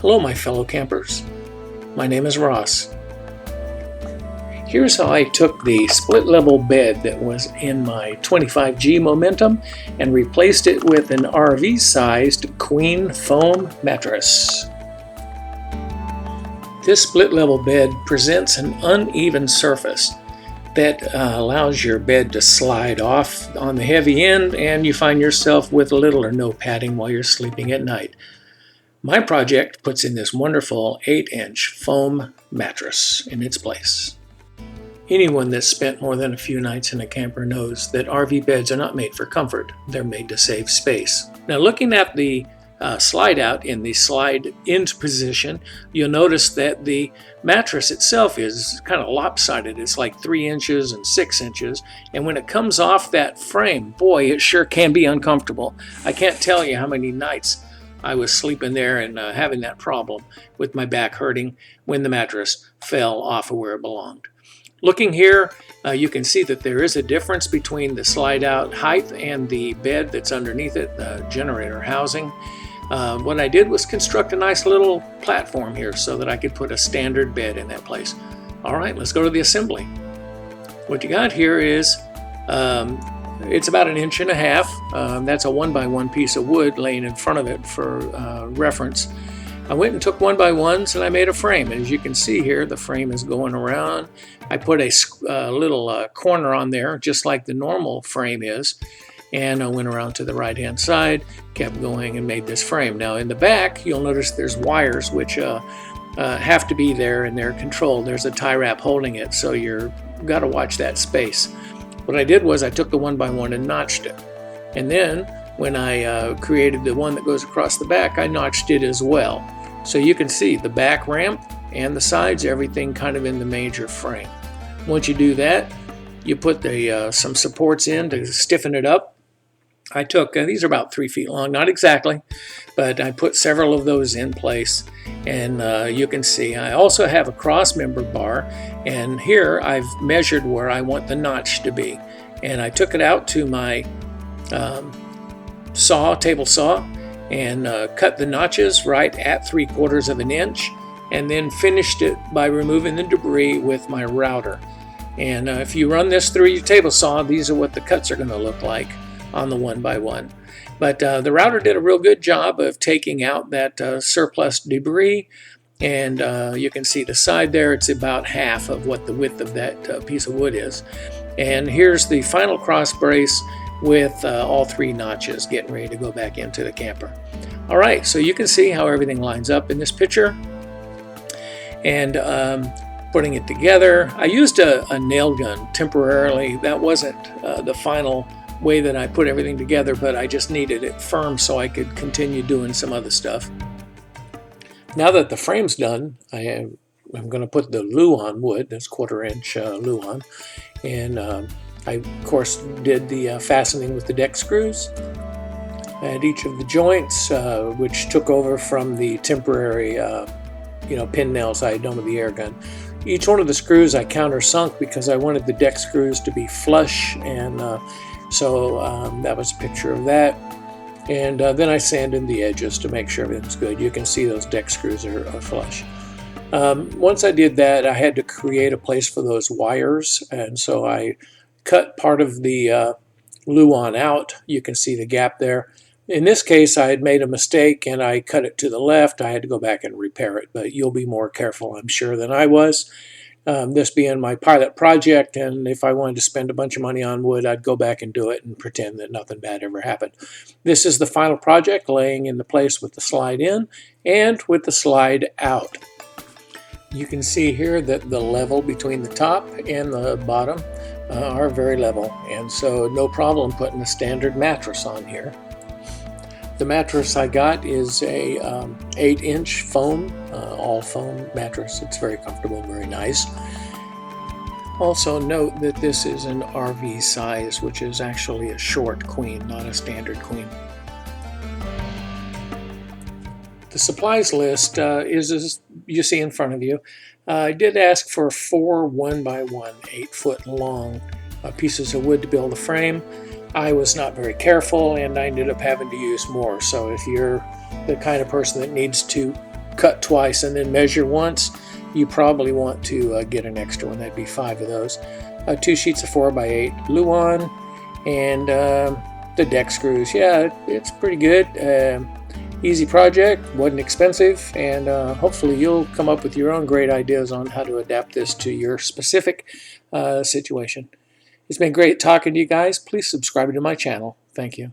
Hello, my fellow campers. My name is Ross. Here's how I took the split level bed that was in my 25G Momentum and replaced it with an RV sized queen foam mattress. This split level bed presents an uneven surface that allows your bed to slide off on the heavy end, and you find yourself with little or no padding while you're sleeping at night. My project puts in this wonderful 8-inch foam mattress in its place. Anyone that's spent more than a few nights in a camper knows that RV beds are not made for comfort, they're made to save space. Now, looking at the slide out in the slide in position, you'll notice that the mattress itself is kind of lopsided. It's like 3 inches and 6 inches, and when it comes off that frame, boy, it sure can be uncomfortable. I can't tell you how many nights I was sleeping there and having that problem with my back hurting when the mattress fell off of where it belonged. Looking here, you can see that there is a difference between the slide out height and the bed that's underneath it, the generator housing. What I did was construct a nice little platform here so that I could put a standard bed in that place. All right, let's go to the assembly. What you got here is it's about 1.5 inches. That's a 1x1 piece of wood laying in front of it for reference. I went and took 1x1s and I made a frame. And as you can see here, the frame is going around. I put a little corner on there, just like the normal frame is. And I went around to the right-hand side, kept going, and made this frame. Now in the back, you'll notice there's wires which have to be there and they're controlled. There's a tie wrap holding it, so you've got to watch that space. What I did was I took the 1x1 and notched it. And then when I created the one that goes across the back, I notched it as well. So you can see the back ramp and the sides, everything kind of in the major frame. Once you do that, you put some supports in to stiffen it up. I took, these are about 3 feet long, not exactly, but I put several of those in place. And you can see I also have a cross member bar, and here I've measured where I want the notch to be. And I took it out to my table saw, and cut the notches right at 3/4 of an inch, and then finished it by removing the debris with my router. And if you run this through your table saw, these are what the cuts are going to look like on the 1x1. But the router did a real good job of taking out that surplus debris, and you can see the side there, it's about half of what the width of that piece of wood is. And here's the final cross brace with all 3 notches getting ready to go back into the camper. All right, so you can see how everything lines up in this picture. And putting it together, I used a nail gun temporarily. That wasn't the final way that I put everything together, but I just needed it firm so I could continue doing some other stuff. Now that the frame's done, I'm going to put the Luan wood, that's 1/4 inch Luan, and I of course did the fastening with the deck screws at each of the joints, which took over from the temporary pin nails I had done with the air gun. Each one of the screws I countersunk because I wanted the deck screws to be flush, and so that was a picture of that. And then I sanded the edges to make sure everything's good. You can see those deck screws are flush. Once I did that, I had to create a place for those wires, and so I cut part of the Luan out. You can see the gap there. In this case, I had made a mistake and I cut it to the left. I had to go back and repair it, but you'll be more careful, I'm sure, than I was. This being my pilot project, and if I wanted to spend a bunch of money on wood, I'd go back and do it and pretend that nothing bad ever happened. This is the final project, laying in the place with the slide in and with the slide out. You can see here that the level between the top and the bottom are very level, and so no problem putting a standard mattress on here. The mattress I got is a 8-inch foam, all foam mattress. It's very comfortable, very nice. Also note that this is an RV size, which is actually a short queen, not a standard queen. The supplies list is as you see in front of you. I did ask for 4 1x1 8-foot long pieces of wood to build a frame. I was not very careful and I ended up having to use more. So if you're the kind of person that needs to cut twice and then measure once, you probably want to get an extra one. That'd be 5 of those. 2 sheets of 4x8 Luan, and the deck screws. Yeah, it's pretty good. Easy project, wasn't expensive, and hopefully you'll come up with your own great ideas on how to adapt this to your specific situation. It's been great talking to you guys. Please subscribe to my channel. Thank you.